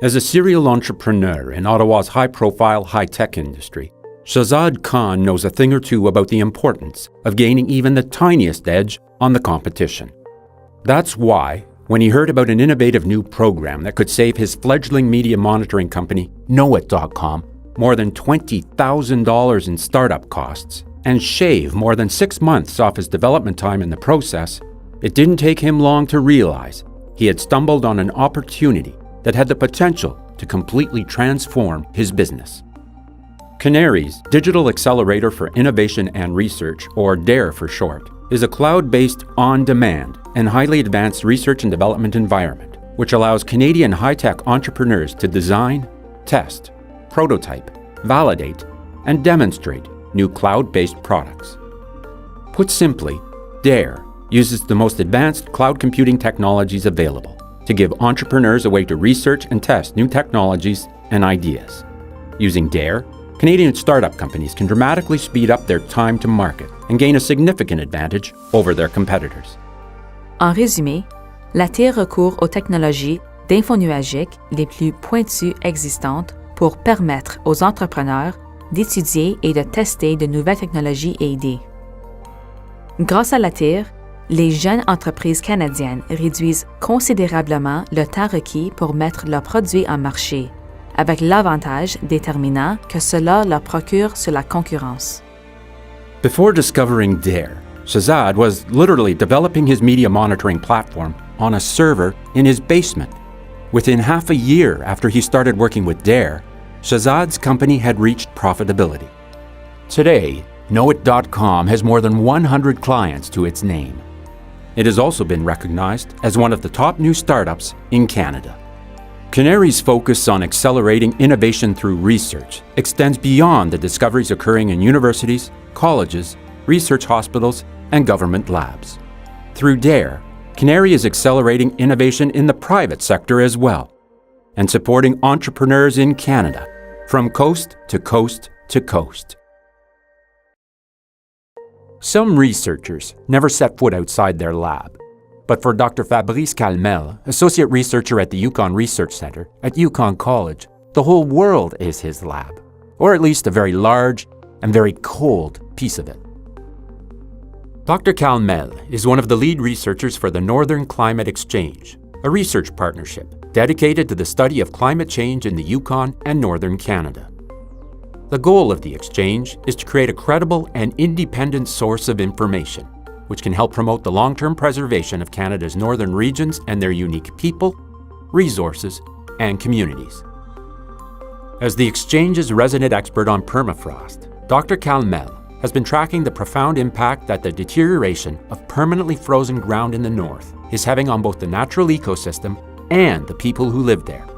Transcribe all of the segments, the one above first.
As a serial entrepreneur in Ottawa's high-profile high-tech industry, Shahzad Khan knows a thing or two about the importance of gaining even the tiniest edge on the competition. That's why, when he heard about an innovative new program that could save his fledgling media monitoring company, Knowit.com, more than $20,000 in startup costs, and shave more than 6 months off his development time in the process, it didn't take him long to realize he had stumbled on an opportunity that had the potential to completely transform his business. CANARIE's Digital Accelerator for Innovation and Research, or DARE for short, is a cloud-based, on-demand, and highly advanced research and development environment, which allows Canadian high-tech entrepreneurs to design, test, prototype, validate, and demonstrate new cloud-based products. Put simply, DARE uses the most advanced cloud computing technologies available to give entrepreneurs a way to research and test new technologies and ideas. Using DARE, Canadian startup companies can dramatically speed up their time to market and gain a significant advantage over their competitors. En résumé, la TIR recourt aux technologies d'infonuagiques les plus pointues existantes pour permettre aux entrepreneurs d'étudier et de tester de nouvelles technologies et idées. Grâce à la TIR, les jeunes entreprises canadiennes réduisent considérablement le temps requis pour mettre leurs produits en marché, avec l'avantage déterminant que cela leur procure sur la concurrence. Before discovering DARE, Shahzad was literally developing his media monitoring platform on a server in his basement. Within half a year after he started working with DARE, Shahzad's company had reached profitability. Today, Knowit.com has more than 100 clients to its name. It has also been recognized as one of the top new startups in Canada. CANARIE's focus on accelerating innovation through research extends beyond the discoveries occurring in universities, colleges, research hospitals, and government labs. Through DARE, CANARIE is accelerating innovation in the private sector as well, and supporting entrepreneurs in Canada from coast to coast to coast. Some researchers never set foot outside their lab, but for Dr. Fabrice Calmel, associate researcher at the Yukon Research Centre at Yukon College, the whole world is his lab, or at least a very large and very cold piece of it. Dr. Calmel is one of the lead researchers for the Northern Climate Exchange, a research partnership dedicated to the study of climate change in the Yukon and Northern Canada. The goal of the exchange is to create a credible and independent source of information, which can help promote the long-term preservation of Canada's northern regions and their unique people, resources, and communities. As the exchange's resident expert on permafrost, Dr. Calmel has been tracking the profound impact that the deterioration of permanently frozen ground in the north is having on both the natural ecosystem and the people who live there.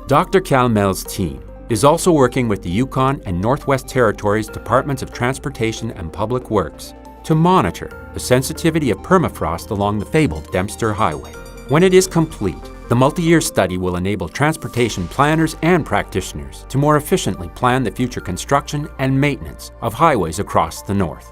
Dr. Calmel's team is also working with the Yukon and Northwest Territories Departments of Transportation and Public Works to monitor the sensitivity of permafrost along the fabled Dempster Highway. When it is complete, the multi-year study will enable transportation planners and practitioners to more efficiently plan the future construction and maintenance of highways across the north.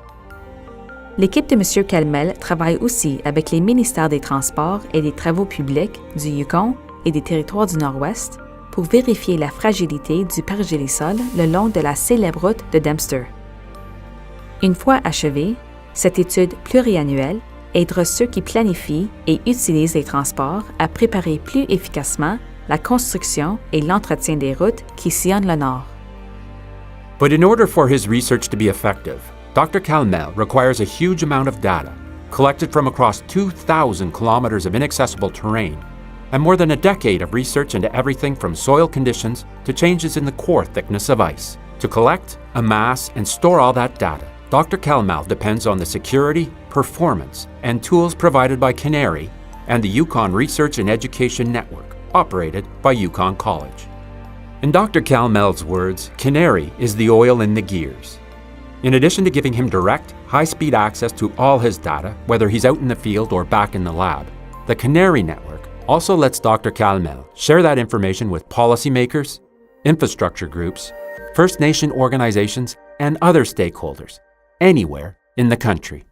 L'équipe de M. Calmel travaille aussi avec les ministères des Transports et des Travaux publics du Yukon et des Territoires du Nord-Ouest pour vérifier la fragilité du pergélisol le long de la célèbre route de Dempster. Une fois achevée, cette étude pluriannuelle aidera ceux qui planifient et utilisent les transports à préparer plus efficacement la construction et l'entretien des routes qui sillonnent le nord. But in order for his research to be effective, Dr. Calmel requires a huge amount of data collected from across 2,000 kilometers of inaccessible terrain and more than a decade of research into everything from soil conditions to changes in the core thickness of ice. To collect, amass, and store all that data, Dr. Calmel depends on the security, performance, and tools provided by CANARIE and the Yukon Research and Education Network, operated by Yukon College. In Dr. Calmel's words, CANARIE is the oil in the gears. In addition to giving him direct, high-speed access to all his data, whether he's out in the field or back in the lab, the CANARIE network also lets Dr. Calmel share that information with policymakers, infrastructure groups, First Nation organizations, and other stakeholders, anywhere in the country.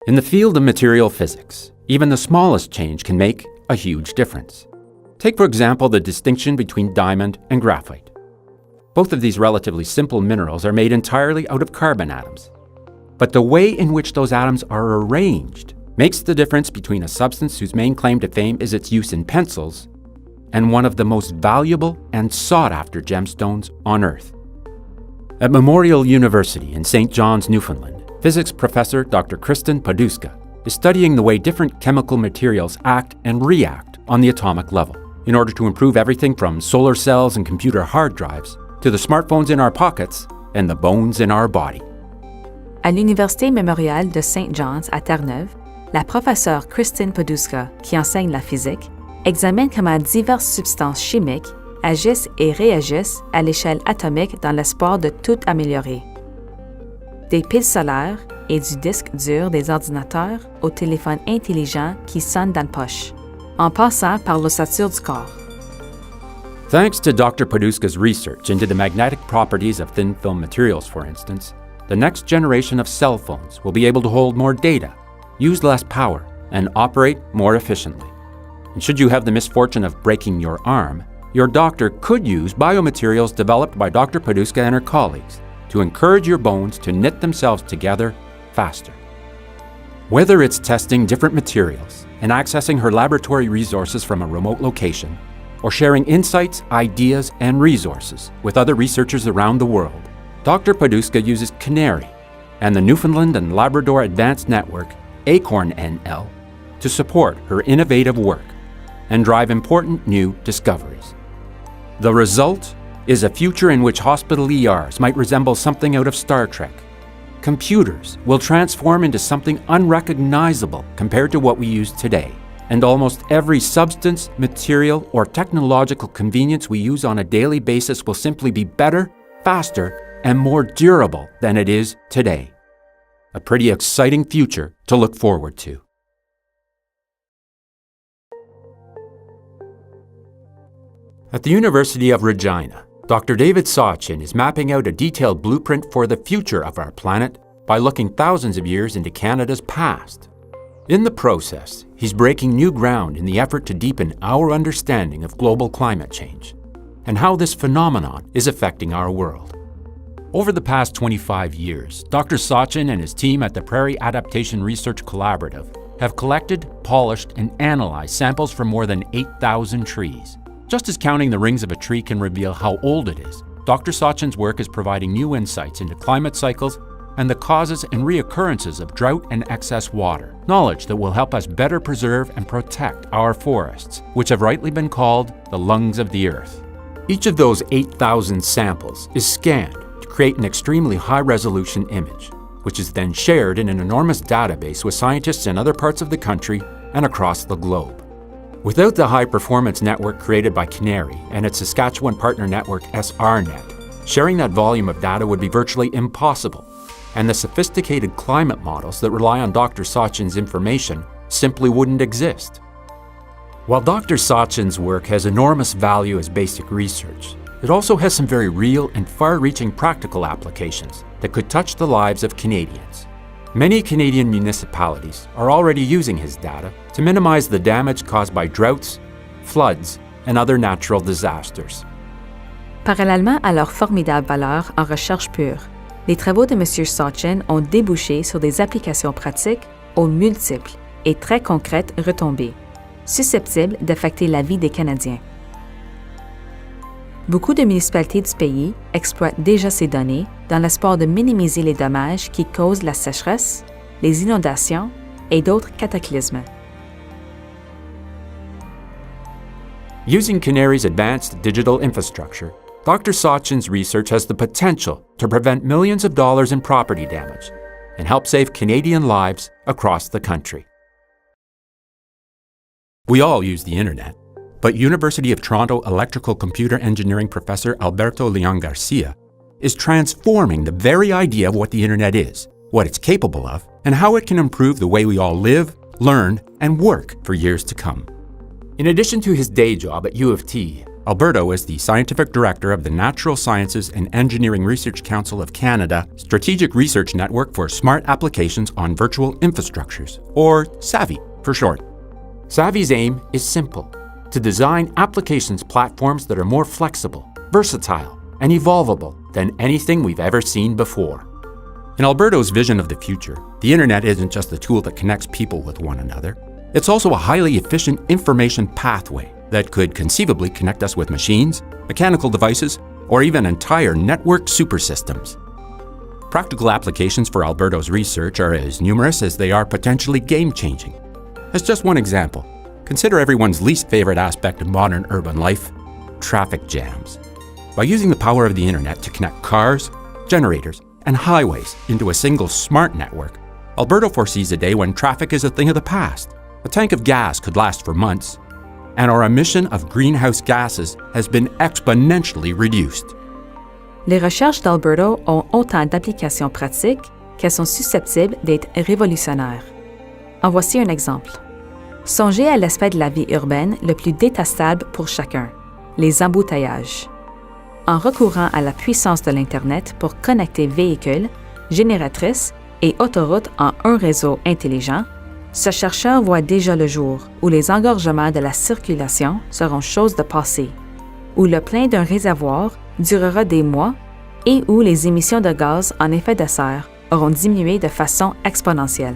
In the field of material physics, even the smallest change can make a huge difference. Take, for example, the distinction between diamond and graphite. Both of these relatively simple minerals are made entirely out of carbon atoms. But the way in which those atoms are arranged makes the difference between a substance whose main claim to fame is its use in pencils and one of the most valuable and sought-after gemstones on Earth. At Memorial University in St. John's, Newfoundland, physics professor Dr. Kristen Paduska is studying the way different chemical materials act and react on the atomic level in order to improve everything from solar cells and computer hard drives to the smartphones in our pockets and the bones in our body. À l'Université Memorial de St. John's à Terre-Neuve, la professeure Kristen Paduska, qui enseigne la physique, examine comment diverses substances chimiques agissent et réagissent à l'échelle atomique dans l'espoir de tout améliorer. Des piles solaires et du disque dur des ordinateurs aux téléphones intelligents qui sonnent dans la poche, en passant par l'ossature du corps. Thanks to Dr. Paduska's research into the magnetic properties of thin film materials, for instance, the next generation of cell phones will be able to hold more data, use less power, and operate more efficiently. And should you have the misfortune of breaking your arm, your doctor could use biomaterials developed by Dr. Paduska and her colleagues to encourage your bones to knit themselves together faster. Whether it's testing different materials and accessing her laboratory resources from a remote location, or sharing insights, ideas, and resources with other researchers around the world, Dr. Paduska uses CANARIE and the Newfoundland and Labrador Advanced Network, ACORN NL, to support her innovative work and drive important new discoveries. The result is a future in which hospital ERs might resemble something out of Star Trek. Computers will transform into something unrecognizable compared to what we use today, and almost every substance, material, or technological convenience we use on a daily basis will simply be better, faster, and more durable than it is today. A pretty exciting future to look forward to. At the University of Regina, Dr. David Sachin is mapping out a detailed blueprint for the future of our planet by looking thousands of years into Canada's past. In the process, he's breaking new ground in the effort to deepen our understanding of global climate change and how this phenomenon is affecting our world. Over the past 25 years, Dr. Sachin and his team at the Prairie Adaptation Research Collaborative have collected, polished, and analyzed samples from more than 8,000 trees. Just as counting the rings of a tree can reveal how old it is, Dr. Sachin's work is providing new insights into climate cycles and the causes and reoccurrences of drought and excess water, knowledge that will help us better preserve and protect our forests, which have rightly been called the lungs of the earth. Each of those 8,000 samples is scanned to create an extremely high-resolution image, which is then shared in an enormous database with scientists in other parts of the country and across the globe. Without the high-performance network created by CANARIE and its Saskatchewan partner network SRNet, sharing that volume of data would be virtually impossible, and the sophisticated climate models that rely on Dr. Sachin's information simply wouldn't exist. While Dr. Sachin's work has enormous value as basic research, it also has some very real and far-reaching practical applications that could touch the lives of Canadians. Many Canadian municipalities are already using his data to minimize the damage caused by droughts, floods, and other natural disasters. Parallèlement à leur formidable valeur en recherche pure, les travaux de M. Sachin ont débouché sur des applications pratiques aux multiples et très concrètes retombées, susceptibles d'affecter la vie des Canadiens. Beaucoup de municipalités du pays exploitent déjà ces données dans l'espoir de minimiser les dommages qui causent la sécheresse, les inondations et d'autres cataclysmes. Using CANARIE's advanced digital infrastructure, Dr. Sachin's research has the potential to prevent millions of dollars in property damage and help save Canadian lives across the country. We all use the internet, but University of Toronto electrical computer engineering professor Alberto Leon Garcia is transforming the very idea of what the internet is, what it's capable of, and how it can improve the way we all live, learn, and work for years to come. In addition to his day job at U of T, Alberto is the Scientific Director of the Natural Sciences and Engineering Research Council of Canada Strategic Research Network for Smart Applications on Virtual Infrastructures, or SAVI for short. Savvy's aim is simple: to design applications platforms that are more flexible, versatile, and evolvable than anything we've ever seen before. In Alberto's vision of the future, the internet isn't just a tool that connects people with one another. It's also a highly efficient information pathway that could conceivably connect us with machines, mechanical devices, or even entire network supersystems. Practical applications for Alberto's research are as numerous as they are potentially game-changing. As just one example, consider everyone's least favorite aspect of modern urban life: traffic jams. By using the power of the internet to connect cars, generators, and highways into a single smart network, Alberto foresees a day when traffic is a thing of the past. A tank of gas could last for months, and our emission of greenhouse gases has been exponentially reduced. Les recherches d'Alberto ont autant d'applications pratiques qu'elles sont susceptibles d'être révolutionnaires. En voici un exemple. Songez à l'aspect de la vie urbaine le plus détestable pour chacun: les embouteillages. En recourant à la puissance de l'Internet pour connecter véhicules, génératrices et autoroutes en un réseau intelligent, ce chercheur voit déjà le jour où les engorgements de la circulation seront chose de passé, où le plein d'un réservoir durera des mois et où les émissions de gaz en effet de serre auront diminué de façon exponentielle.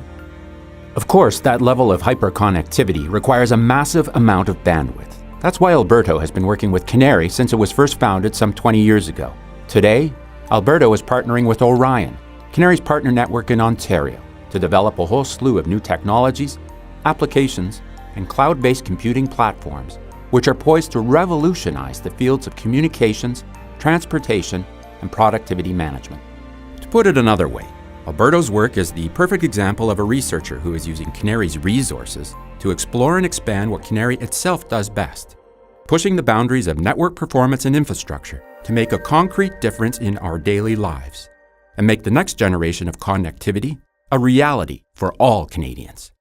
Of course, that level of hyperconnectivity requires a massive amount of bandwidth. That's why Alberto has been working with CANARIE since it was first founded some 20 years ago. Today, Alberto is partnering with Orion, CANARIE's partner network in Ontario, to develop a whole slew of new technologies, applications, and cloud-based computing platforms, which are poised to revolutionize the fields of communications, transportation, and productivity management. To put it another way, Alberto's work is the perfect example of a researcher who is using CANARIE's resources to explore and expand what CANARIE itself does best, pushing the boundaries of network performance and infrastructure to make a concrete difference in our daily lives, and make the next generation of connectivity a reality for all Canadians.